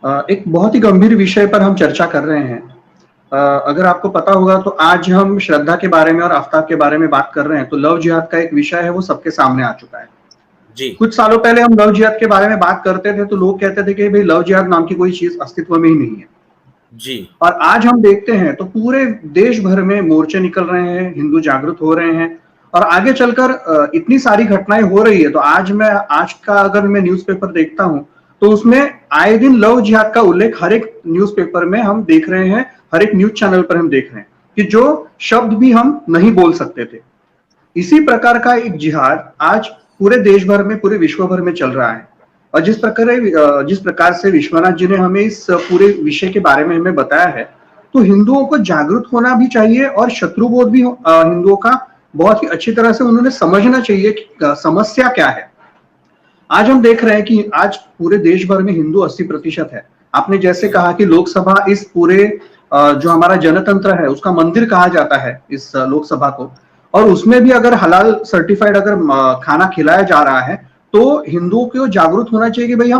एक बहुत ही गंभीर विषय पर हम चर्चा कर रहे हैं। अगर आपको पता होगा तो आज हम श्रद्धा के बारे में और आफताब के बारे में बात कर रहे हैं, तो लव जिहाद का एक विषय है, वो सबके सामने आ चुका है। जी कुछ सालों पहले हम लव जिहाद के बारे में बात करते थे तो लोग कहते थे कि भाई लव जिहाद नाम की कोई चीज अस्तित्व में ही नहीं है। जी और आज हम देखते हैं तो पूरे देश भर में मोर्चे निकल रहे हैं, हिंदू जागृत हो रहे हैं और आगे चलकर इतनी सारी घटनाएं हो रही है। तो आज का अगर मैं न्यूज़पेपर देखता हूं तो उसमें आए दिन लव जिहाद का उल्लेख हर एक न्यूज़पेपर में हम देख रहे हैं, हर एक न्यूज चैनल पर हम देख रहे हैं कि जो शब्द भी हम नहीं बोल सकते थे। इसी प्रकार का एक जिहाद आज पूरे देश भर में, पूरे विश्व भर में चल रहा है। और जिस प्रकार से विश्वनाथ जी ने हमें इस पूरे विषय के बारे में हमें बताया है, तो हिंदुओं को जागरूक होना भी चाहिए और शत्रुबोध भी हिंदुओं का बहुत ही अच्छी तरह से उन्होंने समझना चाहिए कि समस्या क्या है। आज हम देख रहे हैं कि आज पूरे देश भर में हिंदू 80% है। आपने जैसे कहा कि लोकसभा इस पूरे जो हमारा जनतंत्र है उसका मंदिर कहा जाता है इस लोकसभा को, और उसमें भी अगर हलाल सर्टिफाइड अगर खाना खिलाया जा रहा है तो हिंदुओं को जागरूक होना चाहिए कि भाई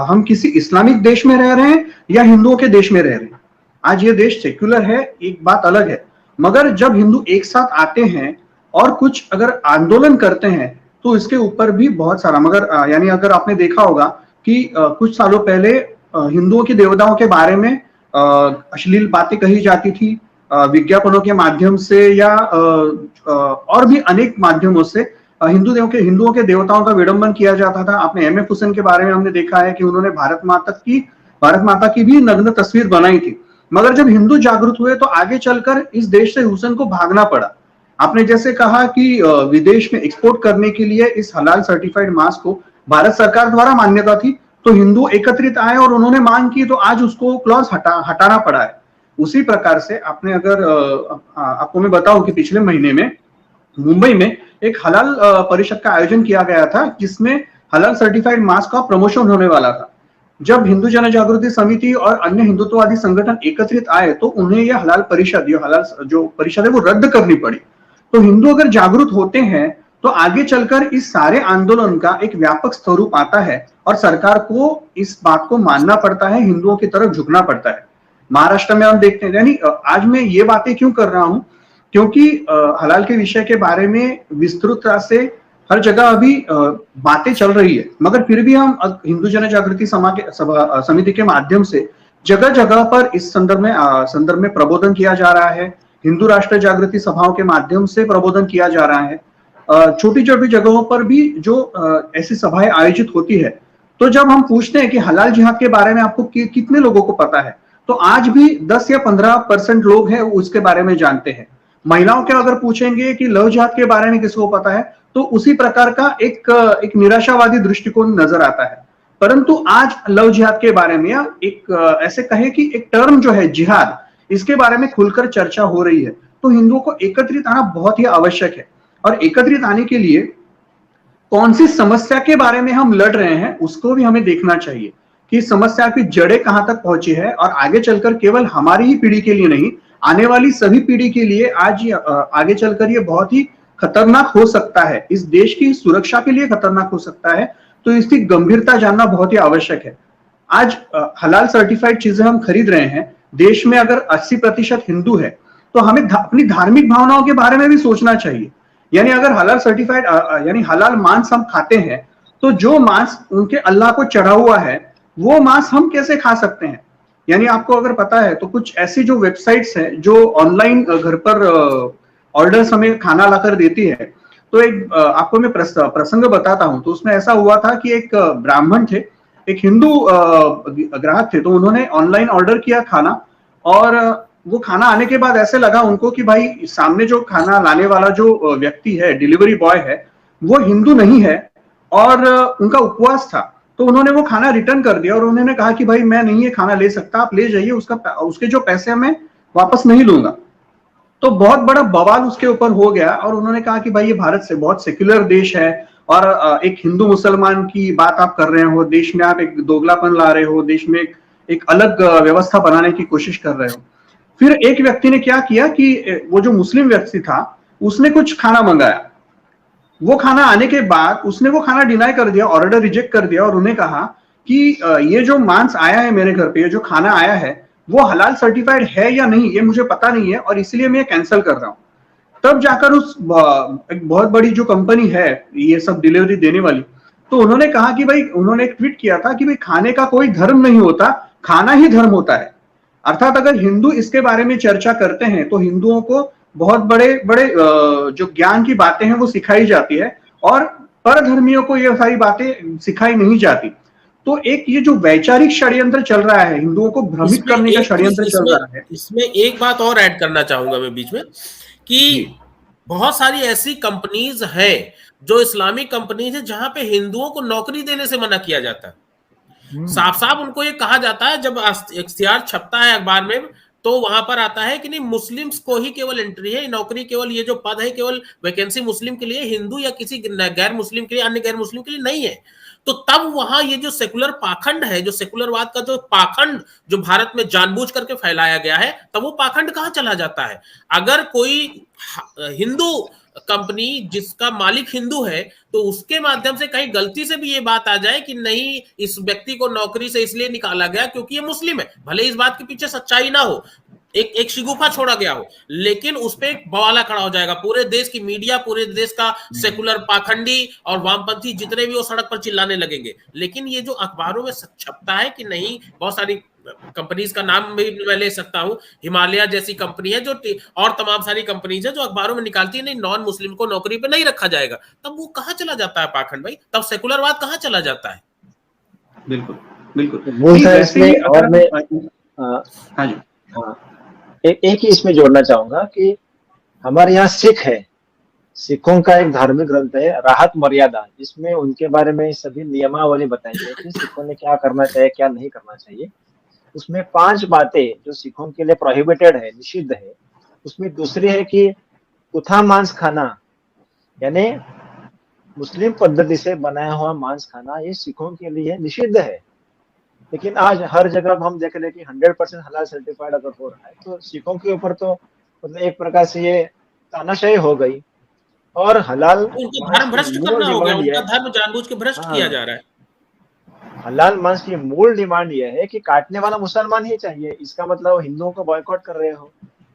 हम किसी इस्लामिक देश में रह रहे हैं या हिंदुओं के देश में रह रहे हैं। आज ये देश सेक्युलर है, एक बात अलग है, मगर जब हिंदू एक साथ आते हैं और कुछ अगर आंदोलन करते हैं तो इसके ऊपर भी बहुत सारा, मगर यानी अगर आपने देखा होगा कि कुछ सालों पहले हिंदुओं के देवताओं के बारे में अश्लील बातें कही जाती थी, विज्ञापनों के माध्यम से या और भी अनेक माध्यमों से हिंदुओं के देवताओं का विडंबन किया जाता था। आपने एम एफ हुसैन के बारे में हमने देखा है कि उन्होंने भारत माता की भी नग्न तस्वीर बनाई थी। मगर जब हिंदू जागरूक हुए तो आगे चलकर इस देश से हुसैन को भागना पड़ा। आपने जैसे कहा कि विदेश में एक्सपोर्ट करने के लिए इस हलाल सर्टिफाइड मांस को भारत सरकार द्वारा मान्यता थी, तो हिंदू एकत्रित आए और उन्होंने मांग की, तो आज उसको क्लॉज हटाना पड़ा है। उसी प्रकार से आपने अगर आपको मैं बताऊं कि पिछले महीने में मुंबई में एक हलाल परिषद का आयोजन किया गया था जिसमें हलाल सर्टिफाइड मांस का प्रमोशन होने वाला था। जब हिंदू जन जागृति समिति और अन्य हिंदुत्ववादी संगठन एकत्रित आए तो उन्हें यह हलाल जो परिषद है वो रद्द करनी पड़ी। तो हिंदू अगर जागरूक होते हैं तो आगे चलकर इस सारे आंदोलन का एक व्यापक स्वरूप आता है और सरकार को इस बात को मानना पड़ता है, हिंदुओं की तरफ झुकना पड़ता है। महाराष्ट्र में हम देखते हैं, यानी आज मैं ये बातें क्यों कर रहा हूं, क्योंकि हलाल के विषय के बारे में विस्तृत से हर जगह अभी बातें चल रही है, मगर फिर भी हम हिंदू जन जागृति समिति के माध्यम से जगह जगह पर इस संदर्भ में प्रबोधन किया जा रहा है। हिंदू राष्ट्र जागृति सभाओं के माध्यम से प्रबोधन किया जा रहा है। छोटी छोटी जगहों पर भी जो ऐसी सभाएं आयोजित होती है, तो जब हम पूछते हैं कि हलाल जिहाद के बारे में आपको कितने लोगों को पता है, तो आज भी 10 या 15% लोग हैं उसके बारे में जानते हैं। महिलाओं के अगर पूछेंगे कि लव जिहाद के बारे में किसको पता है, तो उसी प्रकार का एक निराशावादी दृष्टिकोण नजर आता है। परंतु आज लव जिहाद के बारे में या एक ऐसे कहे कि एक टर्म जो है जिहाद, इसके बारे में खुलकर चर्चा हो रही है। तो हिंदुओं को एकत्रित आना बहुत ही आवश्यक है और एकत्रित आने के लिए कौन सी समस्या के बारे में हम लड़ रहे हैं उसको भी हमें देखना चाहिए कि समस्या की जड़ें कहां तक पहुंची है और आगे चलकर केवल हमारी ही पीढ़ी के लिए नहीं, आने वाली सभी पीढ़ी के लिए आगे चलकर ये बहुत ही खतरनाक हो सकता है, इस देश की सुरक्षा के लिए खतरनाक हो सकता है। तो इसकी गंभीरता जानना बहुत ही आवश्यक है। आज हलाल सर्टिफाइड चीजें हम खरीद रहे हैं, देश में अगर 80% हिंदू है तो हमें अपनी धार्मिक भावनाओं के बारे में भी सोचना चाहिए। यानी अगर हलाल सर्टिफाइड यानी हलाल मांस हम खाते हैं तो जो मांस उनके अल्लाह को चढ़ा हुआ है वो मांस हम कैसे खा सकते हैं। यानी आपको अगर पता है तो कुछ ऐसी जो वेबसाइट्स हैं जो ऑनलाइन घर पर ऑर्डर्स हमें खाना लाकर देती है, तो एक आपको मैं प्रसंग बताता हूं। तो उसमें ऐसा हुआ था कि एक ब्राह्मण थे, एक हिंदू ग्राहक थे, तो उन्होंने ऑनलाइन ऑर्डर किया खाना और वो खाना आने के बाद ऐसे लगा उनको कि भाई सामने जो खाना लाने वाला जो व्यक्ति है, डिलीवरी बॉय है, वो हिंदू नहीं है और उनका उपवास था। तो उन्होंने वो खाना रिटर्न कर दिया और उन्होंने कहा कि भाई मैं नहीं ये खाना ले सकता, आप ले जाइए, उसके जो पैसे मैं वापस नहीं लूंगा। तो बहुत बड़ा बवाल उसके ऊपर हो गया और उन्होंने कहा कि भाई ये भारत से बहुत सेक्युलर देश है और एक हिंदू मुसलमान की बात आप कर रहे हो, देश में आप एक दोगलापन ला रहे हो, देश में एक अलग व्यवस्था बनाने की कोशिश कर रहे हो। फिर एक व्यक्ति ने क्या किया कि वो जो मुस्लिम व्यक्ति था उसने कुछ खाना मंगाया, वो खाना आने के बाद उसने वो खाना डिनाई कर दिया, ऑर्डर रिजेक्ट कर दिया और उन्हें कहा कि ये जो मांस आया है मेरे घर पे, ये जो खाना आया है वो हलाल सर्टिफाइड है या नहीं, ये मुझे पता नहीं है और इसलिए मैं कैंसिल कर रहा हूँ। तब जाकर उस एक बहुत बड़ी जो कंपनी है ये सब डिलीवरी देने वाली, तो उन्होंने कहा कि भाई, उन्होंने एक ट्वीट किया था कि भाई खाने का कोई धर्म नहीं होता, खाना ही धर्म होता है। अर्थात अगर हिंदू इसके बारे में चर्चा करते हैं तो हिंदुओं को बहुत बड़े बड़े जो ज्ञान की बातें हैं वो सिखाई जाती है और परधर्मियों को ये सारी बातें सिखाई नहीं जाती। तो एक ये जो वैचारिक षड्यंत्र चल रहा है, हिंदुओं को भ्रमित इसमें करने का एक चीज षड्यंत्र चल रहा है। इसमें एक बात और ऐड करना चाहूंगा मैं बीच में, कि जी बहुत सारी ऐसी कंपनीज है जो इस्लामिक कंपनीज है जहां पे हिंदुओं को नौकरी देने से मना किया जाता है। साफ साफ उनको ये कहा जाता है, जब इख्तियार छपता है अखबार में तो वहां पर आता है कि नहीं, मुस्लिम्स को ही केवल एंट्री है, नौकरी केवल ये जो पद है केवल वैकेंसी मुस्लिम के लिए, हिंदू या किसी गैर मुस्लिम के लिए, अन्य गैर मुस्लिम के लिए नहीं है। तो तब वहां ये जो सेकुलर पाखंड है, जो सेकुलरवाद का जो पाखंड जो भारत में जानबूझ करके फैलाया गया है, तब वो पाखंड कहां चला जाता है। अगर कोई हिंदू कंपनी जिसका मालिक हिंदू है तो उसके माध्यम से कहीं गलती से भी ये बात आ जाए कि नहीं, इस व्यक्ति को नौकरी से इसलिए निकाला गया क्योंकि ये मुस्लिम है, भले इस बात के पीछे सच्चाई ना हो, एक शिगुफा छोड़ा गया हो, लेकिन उस पर एक बवाला खड़ा हो जाएगा। पूरे देश की मीडिया, पूरे देश का सेकुलर पाखंडी और वामपंथी जितने भी वो सड़क पर चिल्लाने लगेंगे। लेकिन ये जो अखबारों में छपता है कि नहीं, बहुत सारी कंपनीज का नाम भी मैं ले सकता हूं, हिमालय जैसी कंपनी है जो, और तमाम सारी कंपनीज है जो अखबारों में निकालती है नहीं, नॉन मुस्लिम को नौकरी पे नहीं रखा जाएगा। तब वो कहां चला जाता है पाखंड भाई, तब सेकुलरवाद कहां चला जाता है। बिल्कुल बिल्कुल। और मैं हाँ जी, हाँ, एक ही इसमें जोड़ना चाहूंगा कि हमारे यहाँ सिख है, सिखों का एक धार्मिक ग्रंथ है राहत मर्यादा, जिसमें उनके बारे में सभी नियमावली बताई गई कि सिखों ने क्या करना चाहिए क्या नहीं करना चाहिए। उसमें 5 बातें जो सिखों के लिए प्रोहिबिटेड है, निषिद्ध है। उसमें दूसरी है कि कुथा मांस खाना, यानी मुस्लिम पद्धति से बनाया हुआ मांस खाना, ये सिखों के लिए निषिद्ध है। लेकिन आज हर जगह हम देख रहे हैं कि 100% हलाल सर्टिफाइड अगर हो रहा है, तो सिखों के ऊपर तो मतलब एक प्रकार से ये तानाशाही हो गई। और हलाल उनका मांस धर्म की भ्रष्ट मूल करना हो गया, डिमांड उनका यह, धर्म जानबूझ के भ्रष्ट किया जा रहा है। हलाल मांस की मूल डिमांड यह है कि काटने वाला मुसलमान ही चाहिए। इसका मतलब हिंदुओं को बॉयकॉट कर रहे हो,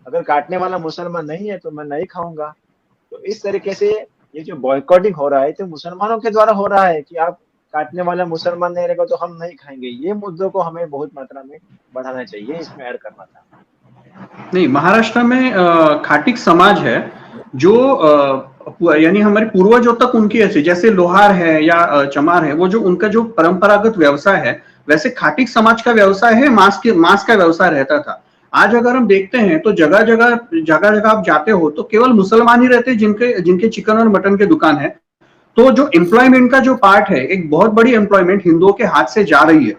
अगर काटने वाला मुसलमान नहीं है तो मैं नहीं खाऊंगा। तो इस तरीके से ये जो बॉयकॉटिंग हो रहा है तो मुसलमानों के द्वारा हो रहा है कि आप काटने वाला मुसलमान नहीं रहेगा तो हम नहीं खाएंगे। ये मुद्दों को हमें बहुत मात्रा में बढ़ाना चाहिए, इसमें ऐड करना था। नहीं, महाराष्ट्र में खाटिक समाज है जो यानी हमारे पूर्वजों तक उनकी ऐसी, जैसे लोहार है या चमार है, वो जो उनका जो परंपरागत व्यवसाय है, वैसे खाटिक समाज का व्यवसाय है, मांस का व्यवसाय रहता था। आज अगर हम देखते हैं तो जगह जगह आप जाते हो तो केवल मुसलमान ही रहते हैं जिनके जिनके चिकन और मटन के दुकान है। तो जो एम्प्लॉयमेंट का जो पार्ट है, एक बहुत बड़ी एम्प्लॉयमेंट हिंदुओं के हाथ से जा रही है।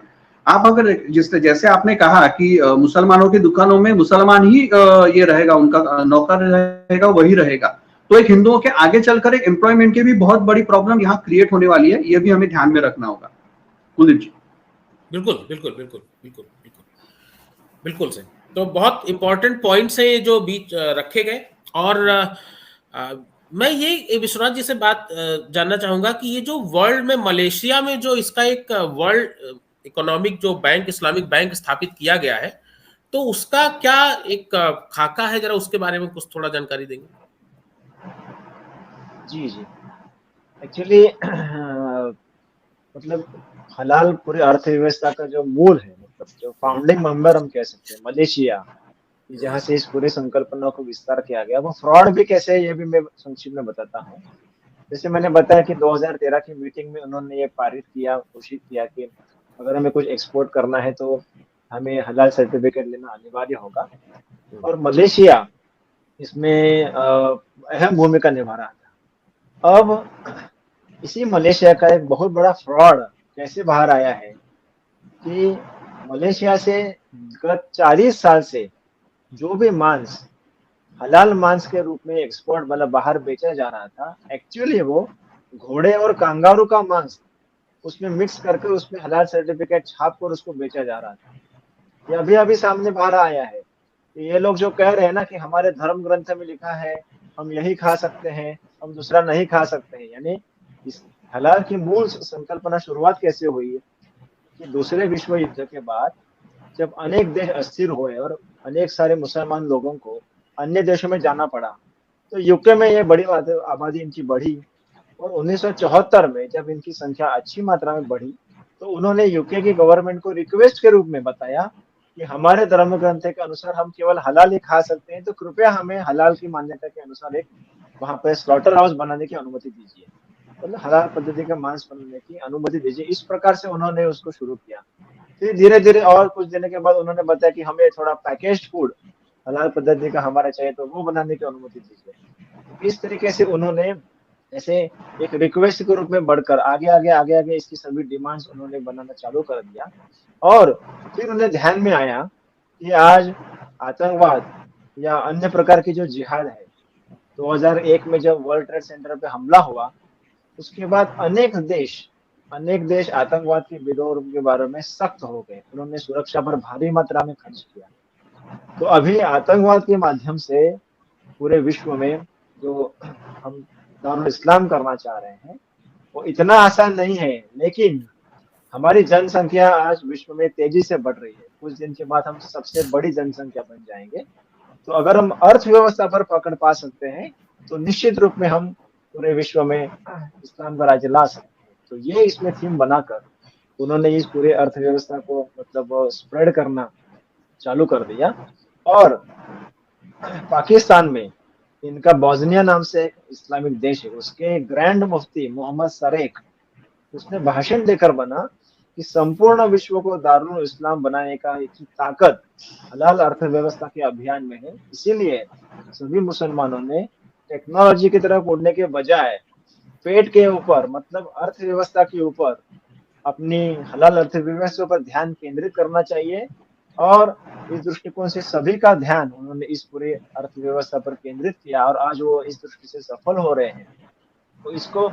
आप अगर जैसे आपने कहा कि मुसलमानों की दुकानों में मुसलमान ही ये रहेगा, उनका नौकर रहेगा, वही रहेगा, तो एक हिंदुओं के आगे चलकर एक एम्प्लॉयमेंट की भी बहुत बड़ी प्रॉब्लम यहाँ क्रिएट होने वाली है। ये भी हमें ध्यान में रखना होगा। कुलदीप जी। बिल्कुल बिल्कुल बिल्कुल बिल्कुल बिल्कुल बिल्कुल सही। तो बहुत इंपॉर्टेंट पॉइंट्स है जो बीच रखे गए। और मैं ये विश्वनाथ जी से बात जानना चाहूंगा कि ये जो वर्ल्ड में मलेशिया में जो इसका एक वर्ल्ड इकोनॉमिक जो बैंक, इस्लामिक बैंक स्थापित किया गया है, तो उसका क्या एक खाका है, जरा उसके बारे में कुछ थोड़ा जानकारी देंगे। जी जी, एक्चुअली मतलब हलाल पूरी अर्थव्यवस्था का जो मूल है, मतलब जो फाउंडिंग मेंबर हम कह सकते हैं मलेशिया, जहाँ से इस पूरी संकल्पना को विस्तार किया गया। वो फ्रॉड भी कैसे है ये भी मैं संक्षिप्त में बताता हूँ। जैसे मैंने बताया कि 2013 की मीटिंग में उन्होंने ये पारित किया, घोषित किया कि अगर हमें कुछ एक्सपोर्ट करना है तो हमें हलाल सर्टिफिकेट लेना अनिवार्य होगा। और मलेशिया इसमें अहम भूमिका निभा रहा था। अब इसी मलेशिया का एक बहुत बड़ा फ्रॉड कैसे बाहर आया है कि मलेशिया से गत 40 साल से जो भी मांस हलाल मांस के रूप में एक्सपोर्ट मतलब बाहर बेचा जा रहा था, एक्चुअली वो घोड़े और कांगारू का मांस उसमें मिक्स करके उसमें हलाल सर्टिफिकेट छाप कर उसको बेचा जा रहा था। ये अभी अभी सामने बाहर आया है। ये लोग जो कह रहे हैं ना कि हमारे धर्म ग्रंथ में लिखा है हम यही खा सकते हैं, हम दूसरा नहीं खा सकते हैं, यानी इस हलाल की मूल संकल्पना शुरुआत कैसे हुई है कि दूसरे विश्व युद्ध के बाद जब अनेक देश अस्थिर हुए और अनेक सारे मुसलमान लोगों को अन्य देशों में जाना पड़ा, तो यूके में ये बड़ी आबादी इनकी बढ़ी। और 1974 में जब इनकी संख्या अच्छी मात्रा में बढ़ी, तो उन्होंने यूके की गवर्नमेंट को रिक्वेस्ट के रूप में बताया कि हमारे धर्म ग्रंथ के अनुसार हम केवल हलाल ही खा सकते हैं, तो कृपया हमें हलाल की मान्यता के अनुसार एक वहां पे स्लॉटर हाउस बनाने की अनुमति दीजिए, मतलब हलाल पद्धति का मांस बनाने की अनुमति दीजिए। इस प्रकार से उन्होंने उसको शुरू किया। फिर धीरे धीरे और कुछ देने के बाद उन्होंने बताया कि हमें थोड़ा पैकेज्ड फूड हलाल पद्धति का हमारा चाहिए, तो वो बनाने की अनुमति दीजिए। इस तरीके से उन्होंने ऐसे एक रिक्वेस्ट के रूप में बढ़कर आगे इसकी सभी डिमांड्स उन्होंने बनाना चालू कर दिया। और फिर उन्हें ध्यान में आया कि आज आतंकवाद या अन्य प्रकार की जो जिहाद है, 2001 में जब वर्ल्ड ट्रेड सेंटर पे हमला हुआ, उसके बाद अनेक देश आतंकवाद के विरोध के बारे में सख्त हो गए। उन्होंने सुरक्षा पर भारी मात्रा में खर्च किया। तो अभी आतंकवाद के माध्यम से पूरे विश्व में जो हम दारुल इस्लाम करना चाह रहे हैं, वो इतना आसान नहीं है। लेकिन हमारी जनसंख्या आज विश्व में तेजी से बढ़ रही है। कुछ दिन के बाद हम सबसे बड़ी जनसंख्या बन जाएंगे। तो अगर हम अर्थव्यवस्था पर पकड़ पा सकते हैं, तो निश्चित रूप में हम पूरे विश्व में इस्लाम का राज्य ला सकते हैं। तो ये इसमें थीम बनाकर उन्होंने इस पूरे अर्थव्यवस्था को मतलब स्प्रेड करना चालू कर दिया। और पाकिस्तान में इनका बोस्निया नाम से एक इस्लामिक देश है, उसके ग्रैंड मुफ्ती मोहम्मद सरेक, उसने भाषण देकर बना कि संपूर्ण विश्व को दारुल इस्लाम बनाने का एक ही ताकत हलाल अर्थव्यवस्था के अभियान में है। इसीलिए सभी मुसलमानों ने टेक्नोलॉजी की तरफ उड़ने के बजाय पेट के ऊपर मतलब अर्थव्यवस्था के ऊपर अपनी हलाल अर्थव्यवस्था पर ध्यान केंद्रित करना चाहिए। और इस दृष्टिकोण से सभी का ध्यान उन्होंने इस पूरे अर्थव्यवस्था पर केंद्रित किया और आज वो इस दृष्टि से सफल हो रहे हैं। तो इसको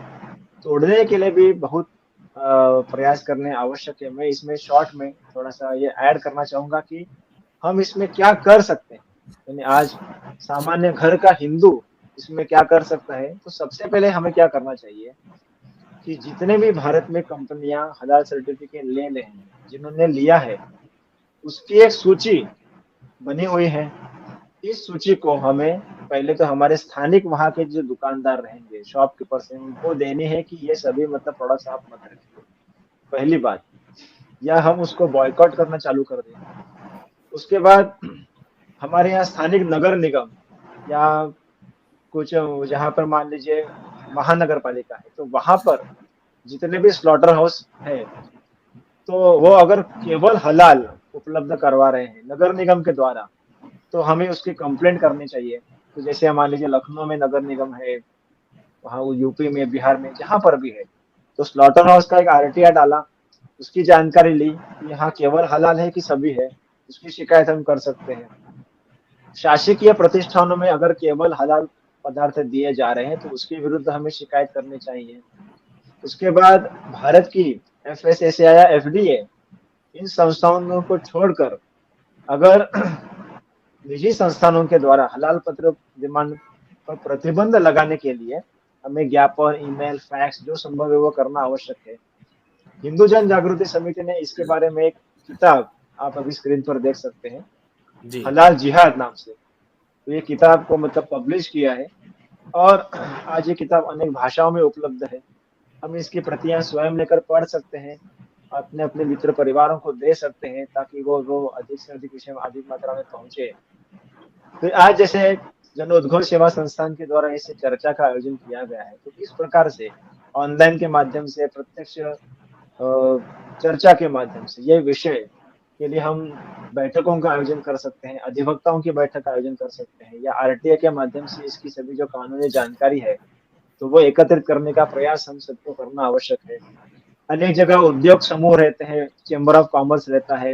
तोड़ने के लिए भी बहुत प्रयास करने आवश्यक है। मैं इसमें शॉर्ट में थोड़ा सा ये ऐड करना चाहूंगा कि हम इसमें क्या कर सकते हैं, यानी आज सामान्य घर का हिंदू इसमें क्या कर सकता है। तो सबसे पहले हमें क्या करना चाहिए कि जितने भी भारत में कंपनियां हलाल सर्टिफिकेट ले रहे हैं, जिन्होंने लिया है, उसकी एक सूची बनी हुई है। इस सूची को हमें पहले तो हमारे स्थानिक वहाँ के जो दुकानदार रहेंगे, शॉपकीपर्स हैं, उनको देनी है कि ये सभी मतलब प्रोडक्ट्स आप मत रखिए, पहली बात। या हम उसको बॉयकॉट करना चालू कर दें। उसके बाद हमारे यहाँ स्थानिक नगर निगम या कुछ जहाँ पर मान लीजिए महानगर पालिका है, तो वहां पर जितने भी स्लॉटर हाउस है, तो वो अगर केवल हलाल उपलब्ध करवा रहे हैं नगर निगम के द्वारा, तो हमें उसकी कंप्लेंट करनी चाहिए। तो जैसे मान लीजिए लखनऊ में नगर निगम है, वहाँ यूपी में, बिहार में, जहाँ पर भी है, तो स्लॉटर हाउस का एक आरटीआई डाला, उसकी जानकारी ली, यहाँ केवल हलाल है कि सभी है, उसकी शिकायत हम कर सकते हैं। शासकीय प्रतिष्ठानों में अगर केवल हलाल पदार्थ दिए जा रहे हैं, तो उसके विरुद्ध हमें शिकायत करनी चाहिए। उसके बाद भारत की FSSAI या FDA, इन संस्थानों को छोड़कर अगर निजी संस्थानों के द्वारा हलाल पत्र डिमांड पर प्रतिबंध लगाने के लिए हमें ज्ञापन, ईमेल, फैक्स जो संभव है वो करना आवश्यक है। हिंदू जन जागृति समिति ने इसके बारे में एक किताब आप अभी स्क्रीन पर देख सकते हैं, हलाल जिहाद नाम से। तो ये किताब को मतलब पब्लिश किया है और आज ये किताब अनेक भाषाओं में उपलब्ध है। हम इसकी प्रतियां स्वयं लेकर पढ़ सकते हैं, अपने अपने मित्र परिवारों को दे सकते हैं, ताकि वो अधिक से अधिक विषय में अधिक मात्रा में पहुंचे। फिर आज जैसे जनोद्घोष सेवा संस्थान के द्वारा इस चर्चा का आयोजन किया गया है, तो इस प्रकार से ऑनलाइन के माध्यम से, प्रत्यक्ष चर्चा के माध्यम से ये विषय के लिए हम बैठकों का आयोजन कर सकते हैं, अधिवक्ताओं की बैठक का आयोजन कर सकते हैं, या RTA के माध्यम से इसकी सभी जो कानूनी जानकारी है तो वो एकत्रित करने का प्रयास हम सबको करना आवश्यक है। अनेक जगह उद्योग समूह रहते हैं, चेंबर ऑफ कॉमर्स रहता है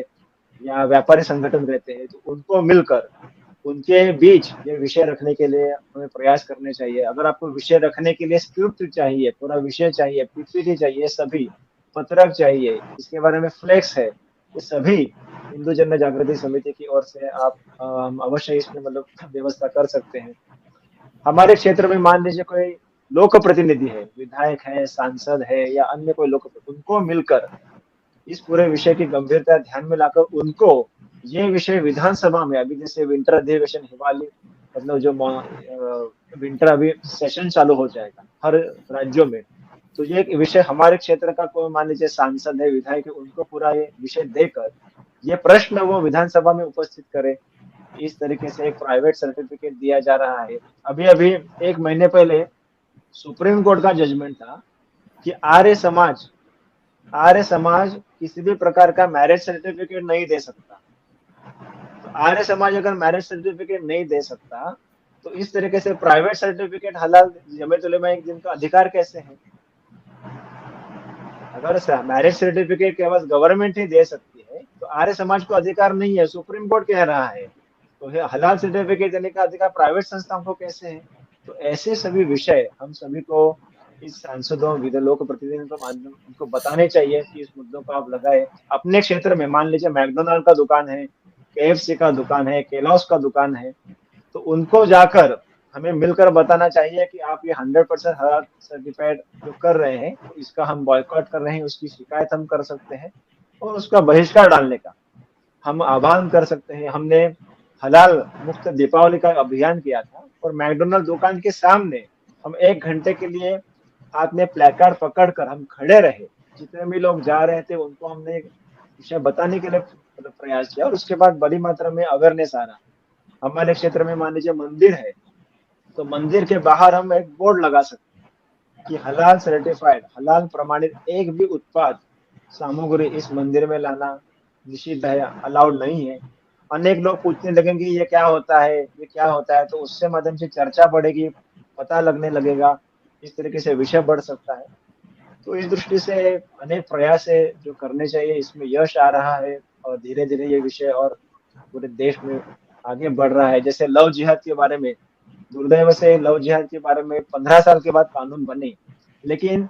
या व्यापारी संगठन रहते हैं, तो उनको मिलकर उनके बीच ये विषय रखने के लिए हमें प्रयास करने चाहिए। अगर आपको विषय रखने के लिए स्क्रिप्ट चाहिए, पूरा विषय चाहिए, PPT चाहिए, सभी पत्रक चाहिए, इसके बारे में फ्लेक्स है, ये सभी हिंदू जन जागृति समिति की ओर से आप अवश्य इसमें मतलब व्यवस्था कर सकते हैं। हमारे क्षेत्र में मान लीजिए कोई लोक प्रतिनिधि है, विधायक है, सांसद है या अन्य कोई लोक, उनको मिलकर इस पूरे विषय की गंभीरता ध्यान में लाकर उनको ये विषय विधानसभा में, अभी जैसे विंटर अधिवेशन हिवाली, मतलब जो विंटर अभी सेशन चालू हो जाएगा हर राज्यों में, तो ये एक विषय हमारे क्षेत्र का कोई मान लीजिए सांसद है, विधायक है, उनको पूरा ये विषय देकर ये प्रश्न वो विधानसभा में उपस्थित करे। इस तरीके से एक प्राइवेट सर्टिफिकेट दिया जा रहा है। अभी अभी 1 महीने पहले सुप्रीम कोर्ट का जजमेंट था कि आर्य समाज किसी भी प्रकार का मैरिज सर्टिफिकेट नहीं दे सकता। तो आर्य समाज अगर मैरिज सर्टिफिकेट नहीं दे सकता, तो इस तरीके से प्राइवेट सर्टिफिकेट हलाल जमेत उलेमा एक दिन का अधिकार कैसे है? अगर मैरिज सर्टिफिकेट केवल गवर्नमेंट ही दे सकती है, तो आर्य समाज को अधिकार नहीं है, सुप्रीम कोर्ट कह रहा है। तो हलाल सर्टिफिकेट देने का अधिकार प्राइवेट संस्थाओं को कैसे है? तो ऐसे सभी विषय हम सभी को, इस सांसदों, लोक प्रतिनिधियों के माध्यम उनको बताने चाहिए कि इस मुद्दों को आप लगाए अपने क्षेत्र में। मान लीजिए मैकडोनाल्ड का दुकान है, KFC का दुकान है, केलॉग्स का दुकान है, तो उनको जाकर हमें मिलकर बताना चाहिए कि आप ये 100% हलाल सर्टिफाइड जो कर रहे हैं, तो इसका हम बॉयकॉट कर रहे हैं, उसकी शिकायत हम कर सकते हैं और उसका बहिष्कार डालने का हम आह्वान कर सकते हैं। हमने हलाल मुक्त दीपावली का अभियान किया था और मैकडोनाल्ड दुकान के सामने हम 1 घंटे के लिए हाथ में प्लेकार्ड पकड़कर हम खड़े रहे। जितने भी लोग जा रहे थे उनको हमने विषय बताने के लिए प्रयास किया और उसके बाद बड़ी मात्रा में अवेयरनेस आ रहा। हमारे क्षेत्र में मान लीजिए मंदिर है, तो मंदिर के बाहर हम एक बोर्ड लगा सकते हैं कि हलाल सर्टिफाइड, हलाल प्रमाणित एक भी उत्पाद सामग्री इस मंदिर में लाना निषिद्ध है, अलाउड नहीं है। अनेक लोग पूछने लगेंगे ये क्या होता है, ये क्या होता है, तो उससे माध्यम से चर्चा बढ़ेगी, पता लगने लगेगा, इस तरीके से विषय बढ़ सकता है। तो इस दृष्टि से अनेक प्रयास है जो करने चाहिए, इसमें यश आ रहा है और धीरे धीरे ये विषय और पूरे देश में आगे बढ़ रहा है। जैसे लव जिहाद के बारे में, दुर्दैव से लव जिहाद के बारे में 15 साल के बाद कानून बने, लेकिन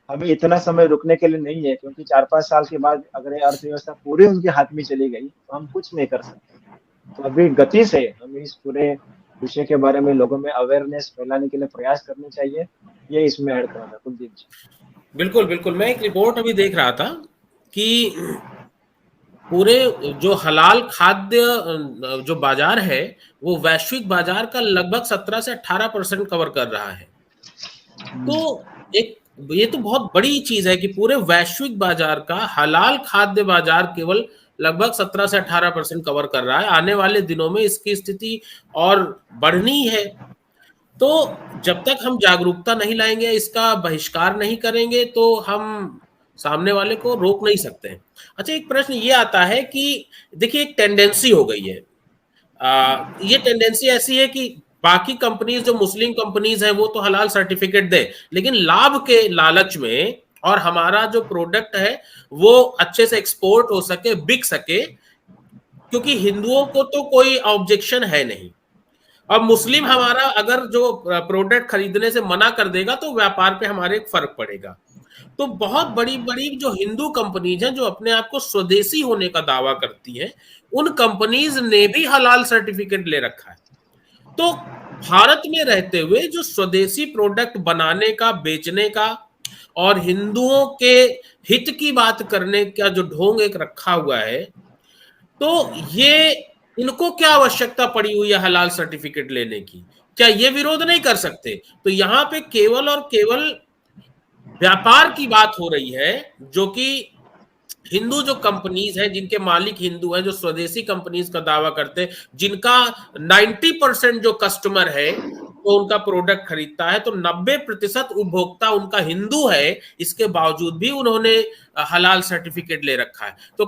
हमें इतना समय रुकने के लिए नहीं है, क्योंकि 4-5 साल के बाद अगर अर्थव्यवस्था पूरी उनके हाथ में चली गई तो हम कुछ नहीं कर सकते। तो अभी गति से हमें इस पूरे विषय के बारे में लोगों में अवेयरनेस फैलाने के लिए प्रयास करने चाहिए। ये इसमें ऐड करना था कुलदीप जी। बिल्कुल बिल्कुल, मैं एक रिपोर्ट अभी देख रहा था कि पूरे जो हलाल खाद्य जो बाजार है वो वैश्विक बाजार का लगभग 17 से 18% कवर कर रहा है। तो ये तो बहुत बड़ी चीज है कि पूरे वैश्विक बाजार का हलाल खाद्य बाजार केवल लगभग 17 से 18% कवर कर रहा है। आने वाले दिनों में इसकी स्थिति और बढ़नी है। तो जब तक हम जागरूकता नहीं लाएंगे, इसका बहिष्कार नहीं करेंगे, तो हम सामने वाले को रोक नहीं सकते हैं। अच्छा, एक प्रश्न ये आता है कि देखिए एक टेंडेंसी हो गई है, ये टेंडेंसी ऐसी है कि बाकी कंपनीज जो मुस्लिम कंपनीज हैं वो तो हलाल सर्टिफिकेट दे, लेकिन लाभ के लालच में और हमारा जो प्रोडक्ट है वो अच्छे से एक्सपोर्ट हो सके, बिक सके, क्योंकि हिंदुओं को तो कोई ऑब्जेक्शन है नहीं। अब मुस्लिम हमारा अगर जो प्रोडक्ट खरीदने से मना कर देगा तो व्यापार पे हमारे फर्क पड़ेगा। तो बहुत बड़ी बड़ी जो हिंदू कंपनीज हैं जो अपने आप को स्वदेशी होने का दावा करती हैं, उन कंपनीज ने भी हलाल सर्टिफिकेट ले रखा है। तो भारत में रहते हुए जो स्वदेशी प्रोडक्ट बनाने का, बेचने का और हिंदुओं के हित की बात करने का जो ढोंग एक रखा हुआ है, तो ये इनको क्या आवश्यकता पड़ी हुई है हलाल सर्टिफिकेट लेने की? क्या ये विरोध नहीं कर सकते? तो यहाँ पे केवल और केवल व्यापार की बात हो रही है, जो कि हिंदू जो कंपनीज हैं, जिनके मालिक हिंदू हैं, जो स्वदेशी कंपनीज का दावा करते हैं, जिनका 90% जो कस्टमर है वो उनका प्रोडक्ट खरीदता है, तो 90% उपभोक्ता उनका हिंदू है, इसके बावजूद भी उन्होंने हलाल सर्टिफिकेट ले रखा है। तो